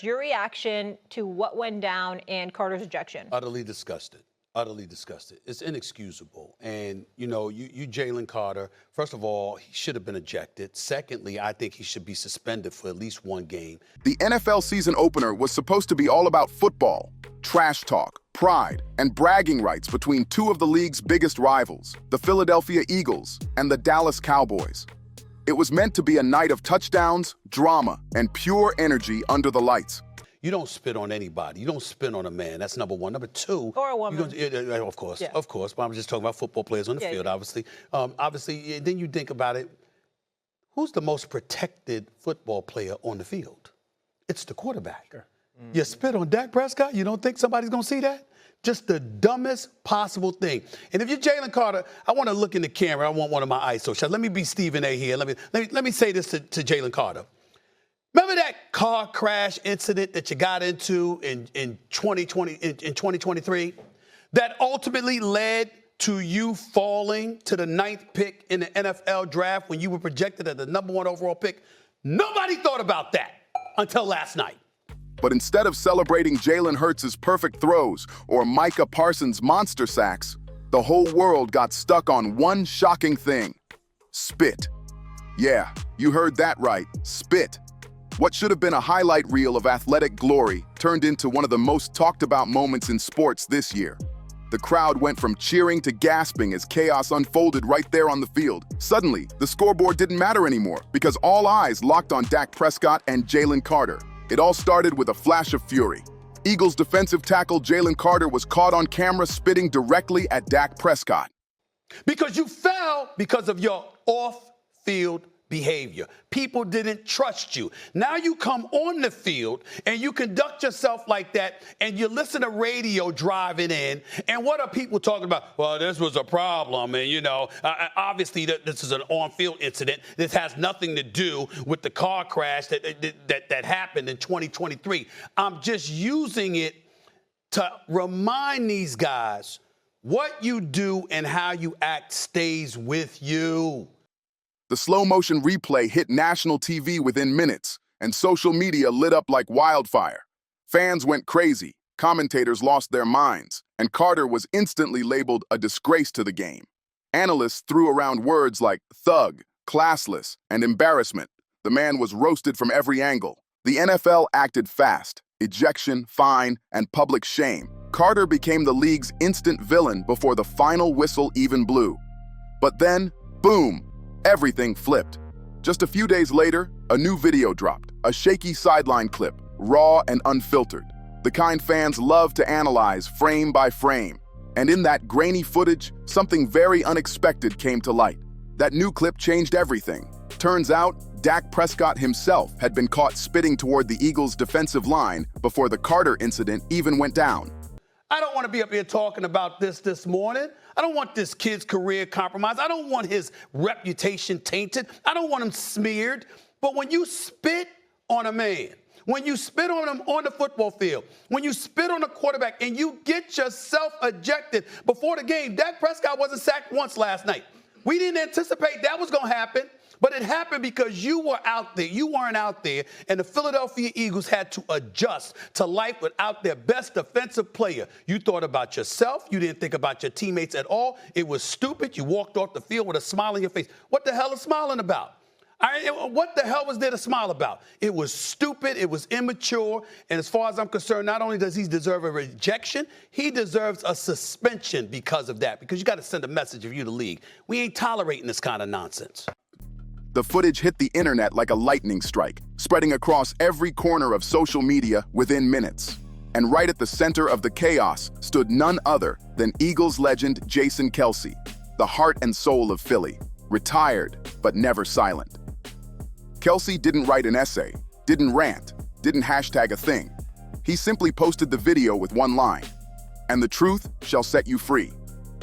Your reaction to what went down in Carter's ejection? Utterly disgusted. Utterly disgusted. It's inexcusable. And, you Jalen Carter, first of all, he should have been ejected. Secondly, I think he should be suspended for at least one game. The NFL season opener was supposed to be all about football, trash talk, pride, and bragging rights between two of the league's biggest rivals, the Philadelphia Eagles and the Dallas Cowboys. It was meant to be a night of touchdowns, drama, and pure energy under the lights. You don't spit on anybody. You don't spit on a man. That's number one. Number two. Or a woman. Of course. Yeah. Of course. But I'm just talking about football players on the field, obviously. Obviously, then you think about it. Who's the most protected football player on the field? It's the quarterback. Sure. You spit on Dak Prescott? You don't think somebody's going to see that? Just the dumbest possible thing. And if you're Jalen Carter, I want to look in the camera. I want one of my ISO shots. Let me be Stephen A. here. Let me say this to Jalen Carter. Remember that car crash incident that you got into in 2023 that ultimately led to you falling to the 9th pick in the NFL draft when you were projected as the #1 overall pick? Nobody thought about that until last night. But instead of celebrating Jalen Hurts' perfect throws or Micah Parsons' monster sacks, the whole world got stuck on one shocking thing: spit. Yeah, you heard that right, spit. What should have been a highlight reel of athletic glory turned into one of the most talked about moments in sports this year. The crowd went from cheering to gasping as chaos unfolded right there on the field. Suddenly, the scoreboard didn't matter anymore because all eyes locked on Dak Prescott and Jalen Carter. It all started with a flash of fury. Eagles defensive tackle Jalen Carter was caught on camera spitting directly at Dak Prescott. Because you fell because of your off-field behavior. People didn't trust you. Now you come on the field and you conduct yourself like that and you listen to radio driving in. And what are people talking about? Well, this was a problem. And, obviously this is an on-field incident. This has nothing to do with the car crash that happened in 2023. I'm just using it to remind these guys what you do and how you act stays with you. The slow-motion replay hit national TV within minutes, and social media lit up like wildfire. Fans went crazy, commentators lost their minds, and Carter was instantly labeled a disgrace to the game. Analysts threw around words like thug, classless, and embarrassment. The man was roasted from every angle. The NFL acted fast: ejection, fine, and public shame. Carter became the league's instant villain before the final whistle even blew. But then, boom! Everything flipped. Just a few days later, a new video dropped, a shaky sideline clip, raw and unfiltered, the kind fans love to analyze frame by frame. And in that grainy footage, something very unexpected came to light. That new clip changed everything. Turns out, Dak Prescott himself had been caught spitting toward the Eagles' defensive line before the Carter incident even went down. I don't want to be up here talking about this morning. I don't want this kid's career compromised. I don't want his reputation tainted. I don't want him smeared. But when you spit on a man, when you spit on him on the football field, when you spit on a quarterback and you get yourself ejected before the game, Dak Prescott wasn't sacked once last night. We didn't anticipate that was going to happen. But it happened because you were out there. You weren't out there, and the Philadelphia Eagles had to adjust to life without their best defensive player. You thought about yourself. You didn't think about your teammates at all. It was stupid. You walked off the field with a smile on your face. What the hell is smiling about? What the hell was there to smile about? It was stupid. It was immature. And as far as I'm concerned, not only does he deserve a rejection, he deserves a suspension because of that. Because you got to send a message of you to the league. We ain't tolerating this kind of nonsense. The footage hit the internet like a lightning strike, spreading across every corner of social media within minutes. And right at the center of the chaos stood none other than Eagles legend Jason Kelce, the heart and soul of Philly, retired but never silent. Kelce didn't write an essay, didn't rant, didn't hashtag a thing. He simply posted the video with one line: "And the truth shall set you free."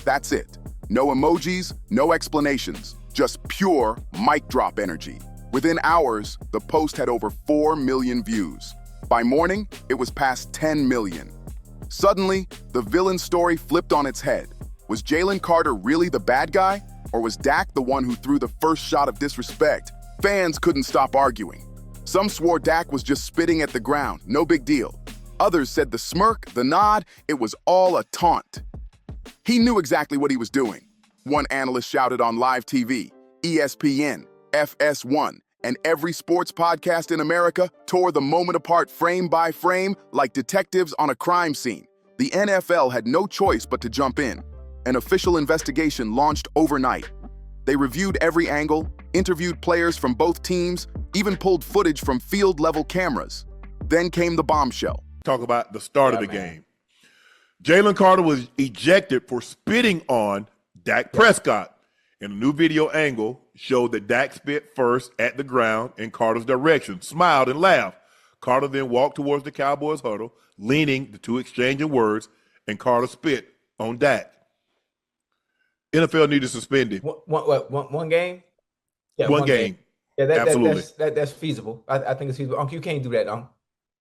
That's it. No emojis, no explanations. Just pure mic drop energy. Within hours, the post had over 4 million views. By morning, it was past 10 million. Suddenly, the villain story flipped on its head. Was Jalen Carter really the bad guy? Or was Dak the one who threw the first shot of disrespect? Fans couldn't stop arguing. Some swore Dak was just spitting at the ground, no big deal. Others said the smirk, the nod, it was all a taunt. He knew exactly what he was doing. One analyst shouted on live TV, ESPN, FS1, and every sports podcast in America tore the moment apart frame by frame like detectives on a crime scene. The N.F.L. had no choice but to jump in. An official investigation launched overnight. They reviewed every angle, interviewed players from both teams, even pulled footage from field-level cameras. Then came the bombshell. Talk about the start of the game. Jalen Carter was ejected for spitting on Dak Prescott. And a new video angle showed that Dak spit first at the ground in Carter's direction, smiled and laughed. Carter then walked towards the Cowboys huddle, leaning, the two exchanging words, and Carter spit on Dak. NFL need to suspend him. One game? Yeah, one game. Yeah, absolutely. That's feasible. I think it's feasible. Uncle, you can't do that, Uncle.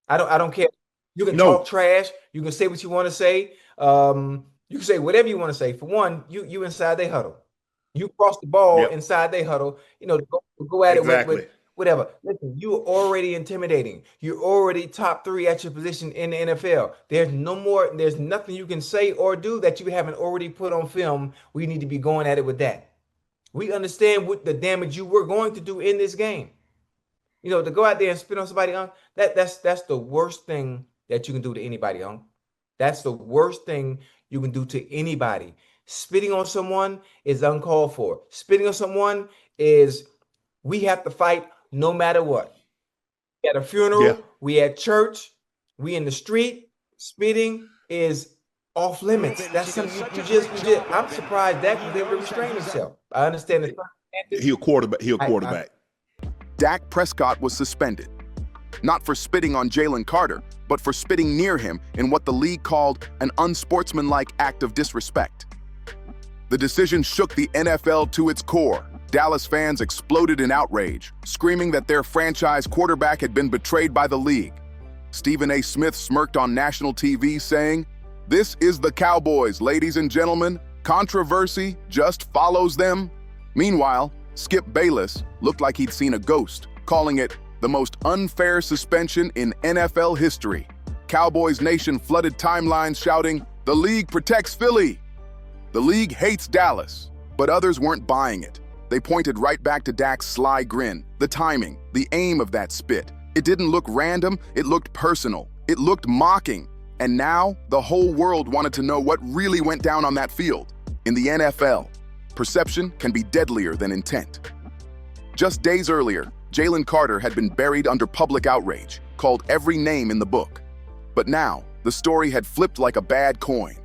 I don't care. You can No. talk trash. You can say what you want to say. You can say whatever you want to say. For one, you inside they huddle. You cross the ball inside they huddle. You know, go at Exactly. it with whatever. Listen, you're already intimidating. You're already top 3 at your position in the NFL. There's nothing you can say or do that you haven't already put on film. We need to be going at it with that. We understand what the damage you were going to do in this game. You know, to go out there and spit on somebody, that's the worst thing that you can do to anybody, That's the worst thing you can do to anybody. Spitting on someone is uncalled for. Spitting on someone is, we have to fight no matter what. At a funeral, we at church, we in the street, spitting is off limits. That's something you just I'm surprised Dak was able to restrain himself. I understand the He a quarterback. Dak Prescott was suspended. Not for spitting on Jalen Carter, but for spitting near him in what the league called an unsportsmanlike act of disrespect. The decision shook the NFL to its core. Dallas fans exploded in outrage, screaming that their franchise quarterback had been betrayed by the league. Stephen A. Smith smirked on national TV, saying, "This is the Cowboys, ladies and gentlemen. Controversy just follows them." Meanwhile, Skip Bayless looked like he'd seen a ghost, calling it the most unfair suspension in NFL history. Cowboys Nation flooded timelines shouting, "The league protects Philly." The league hates Dallas, but others weren't buying it. They pointed right back to Dak's sly grin, the timing, the aim of that spit. It didn't look random, it looked personal, it looked mocking. And now, the whole world wanted to know what really went down on that field. In the NFL, perception can be deadlier than intent. Just days earlier, Jalen Carter had been buried under public outrage, called every name in the book. But now, the story had flipped like a bad coin.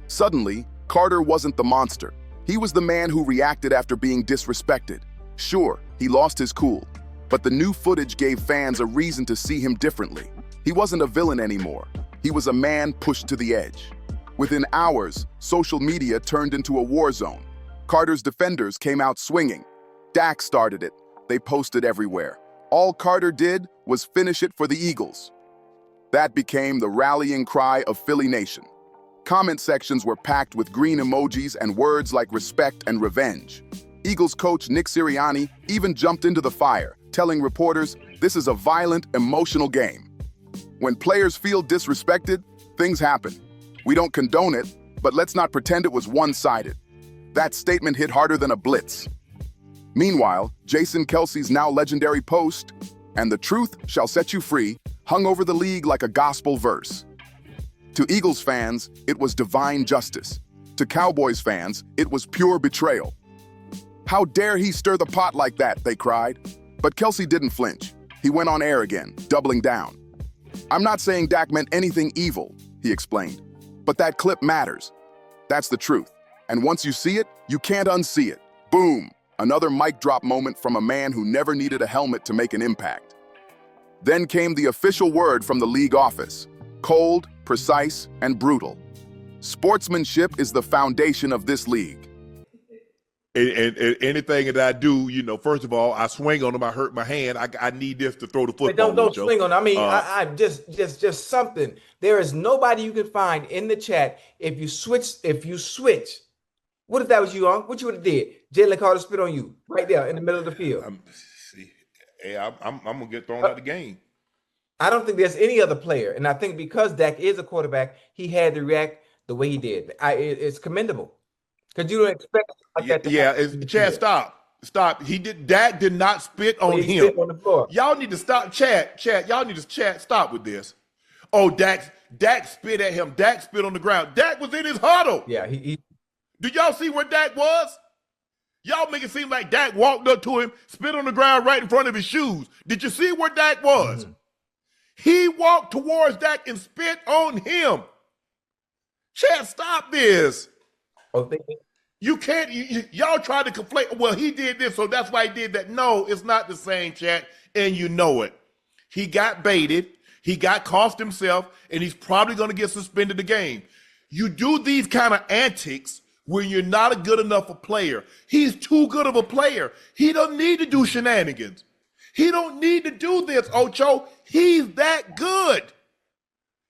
Suddenly, Carter wasn't the monster. He was the man who reacted after being disrespected. Sure, he lost his cool, but the new footage gave fans a reason to see him differently. He wasn't a villain anymore. He was a man pushed to the edge. Within hours, social media turned into a war zone. Carter's defenders came out swinging. Dak started it. They posted everywhere. All Carter did was finish it for the Eagles. That became the rallying cry of Philly Nation. Comment sections were packed with green emojis and words like respect and revenge. Eagles coach Nick Sirianni even jumped into the fire, telling reporters, "This is a violent, emotional game." When players feel disrespected, things happen. We don't condone it, but let's not pretend it was one-sided. That statement hit harder than a blitz. Meanwhile, Jason Kelce's now legendary post, "And the truth shall set you free," hung over the league like a gospel verse. To Eagles fans, it was divine justice. To Cowboys fans, it was pure betrayal. "How dare he stir the pot like that?" they cried. But Kelce didn't flinch. He went on air again, doubling down. "I'm not saying Dak meant anything evil," he explained. "But that clip matters. That's the truth. And once you see it, you can't unsee it." Boom! Another mic drop moment from a man who never needed a helmet to make an impact. Then came the official word from the league office. Cold, precise, and brutal. Sportsmanship is the foundation of this league. And anything that I do, you know, first of all, I swing on him. I hurt my hand. I need this to throw the football. But don't swing on. I mean, I just something. There is nobody you can find in the chat if you switch. What if that was you, What you would have did? Jalen Carter spit on you right there in the middle of the field. hey, I'm gonna get thrown out the game. I don't think there's any other player, and I think because Dak is a quarterback, he had to react the way he did. It's commendable because you don't expect like that. Chad, stop. Dak did not spit on He him. spit on the floor. Y'all need to stop. Chad, y'all need to stop with this. Oh, Dak spit at him. Dak spit on the ground. Dak was in his huddle. Yeah, he Do y'all see where Dak was? Y'all make it seem like Dak walked up to him, spit on the ground right in front of his shoes. Did you see where Dak was? Mm-hmm. He walked towards Dak and spit on him. Chad, stop this. You can't, y'all try to conflate. Well, he did this, so that's why he did that. No, it's not the same, Chad, and you know it. He got baited. He got cost himself, and he's probably going to get suspended the game. You do these kind of antics when you're not a good enough a player. He's too good of a player. He don't need to do shenanigans. He don't need to do this, Ocho. He's that good.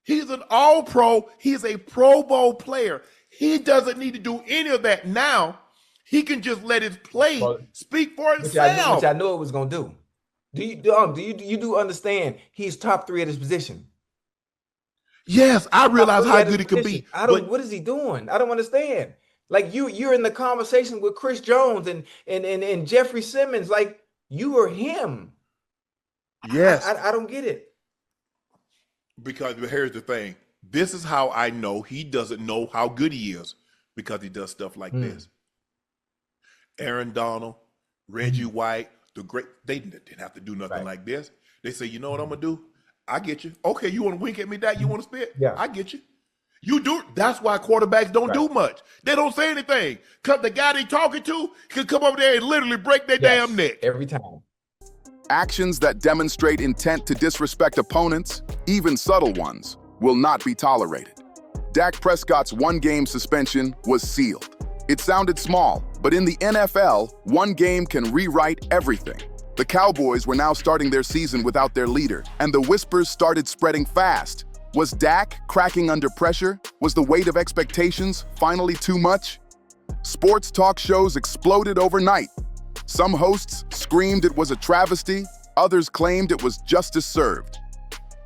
He's an all-pro. He's a Pro Bowl player. He doesn't need to do any of that now. He can just let his play speak for itself. Which I knew it was going to do. Do you understand he's top 3 at his position? Yes, I realize how good he can be. What is he doing? I don't understand. Like you're in the conversation with Chris Jones and Jeffrey Simmons. Like you are him. Yes. I don't get it. Because here's the thing. This is how I know he doesn't know how good he is, because he does stuff like this. Aaron Donald, Reggie White, they didn't have to do nothing like this. They say, you know what I'm going to do? I get you. Okay, you want to wink at me, Dak? You want to spit? Yeah. I get you. You do. That's why quarterbacks don't do much. They don't say anything. Because the guy they talking to can come over there and literally break their damn neck. Every time. Actions that demonstrate intent to disrespect opponents, even subtle ones, will not be tolerated. Dak Prescott's one-game suspension was sealed. It sounded small, but in the NFL, one game can rewrite everything. The Cowboys were now starting their season without their leader, and the whispers started spreading fast. Was Dak cracking under pressure? Was the weight of expectations finally too much? Sports talk shows exploded overnight. Some hosts screamed it was a travesty, others claimed it was justice served.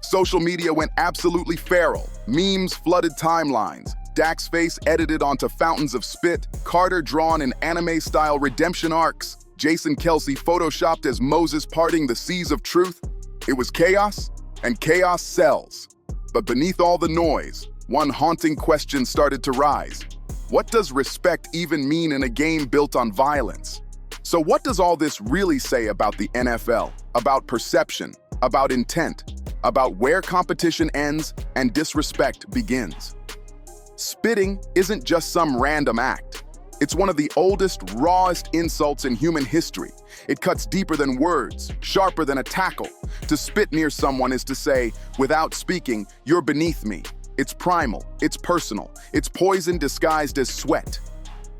Social media went absolutely feral. Memes flooded timelines. Dak's face edited onto fountains of spit, Carter drawn in anime-style redemption arcs, Jason Kelce photoshopped as Moses parting the seas of truth. It was chaos, and chaos sells. But beneath all the noise, one haunting question started to rise. What does respect even mean in a game built on violence? So what does all this really say about the NFL, about perception, about intent, about where competition ends and disrespect begins? Spitting isn't just some random act. It's one of the oldest, rawest insults in human history. It cuts deeper than words, sharper than a tackle. To spit near someone is to say, without speaking, you're beneath me. It's primal, it's personal, it's poison disguised as sweat.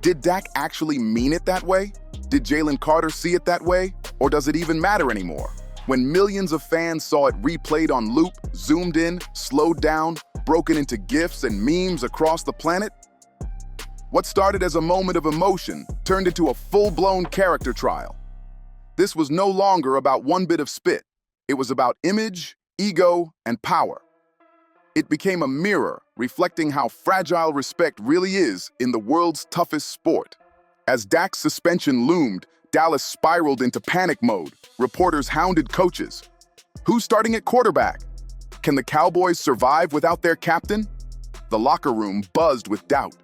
Did Dak actually mean it that way? Did Jalen Carter see it that way? Or does it even matter anymore? When millions of fans saw it replayed on loop, zoomed in, slowed down, broken into GIFs and memes across the planet? What started as a moment of emotion turned into a full-blown character trial. This was no longer about one bit of spit. It was about image, ego, and power. It became a mirror reflecting how fragile respect really is in the world's toughest sport. As Dak's suspension loomed, Dallas spiraled into panic mode. Reporters hounded coaches. Who's starting at quarterback? Can the Cowboys survive without their captain? The locker room buzzed with doubt.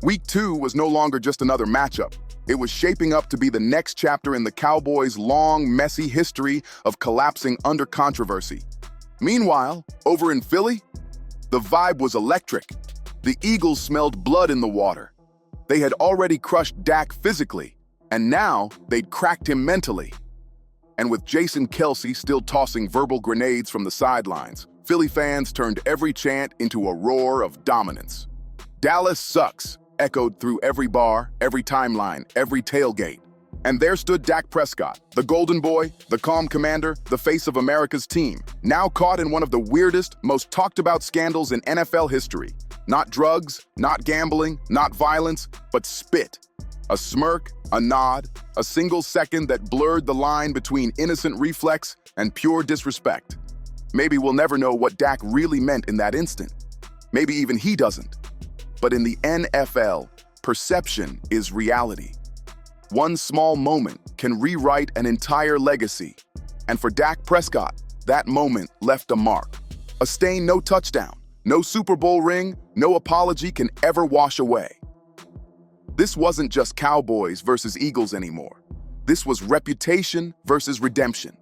Week 2 was no longer just another matchup. It was shaping up to be the next chapter in the Cowboys' long, messy history of collapsing under controversy. Meanwhile, over in Philly, the vibe was electric. The Eagles smelled blood in the water. They had already crushed Dak physically, and now they'd cracked him mentally. And with Jason Kelce still tossing verbal grenades from the sidelines, Philly fans turned every chant into a roar of dominance. Dallas sucks echoed through every bar, every timeline, every tailgate. And there stood Dak Prescott, the golden boy, the calm commander, the face of America's team, now caught in one of the weirdest, most talked about scandals in NFL history. Not drugs, not gambling, not violence, but spit. A smirk, a nod, a single second that blurred the line between innocent reflex and pure disrespect. Maybe we'll never know what Dak really meant in that instant. Maybe even he doesn't. But in the NFL, perception is reality. One small moment can rewrite an entire legacy. And for Dak Prescott, that moment left a mark. A stain no touchdown, no Super Bowl ring, no apology can ever wash away. This wasn't just Cowboys versus Eagles anymore. This was reputation versus redemption.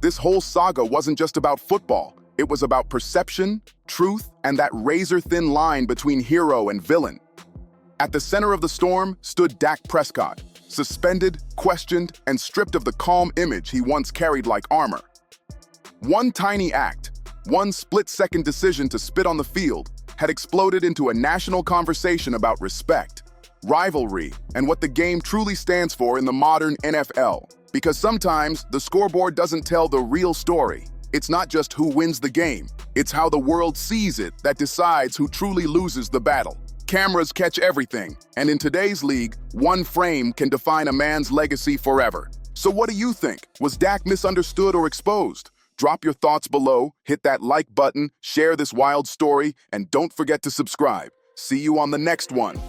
This whole saga wasn't just about football. It was about perception, truth, and that razor-thin line between hero and villain. At the center of the storm stood Dak Prescott, suspended, questioned, and stripped of the calm image he once carried like armor. One tiny act, one split-second decision to spit on the field, had exploded into a national conversation about respect, rivalry, and what the game truly stands for in the modern N.F.L. Because sometimes the scoreboard doesn't tell the real story. It's not just who wins the game, it's how the world sees it that decides who truly loses the battle. Cameras catch everything, and in today's league, one frame can define a man's legacy forever. So what do you think? Was Dak misunderstood or exposed? Drop your thoughts below, hit that like button, share this wild story, and don't forget to subscribe. See you on the next one.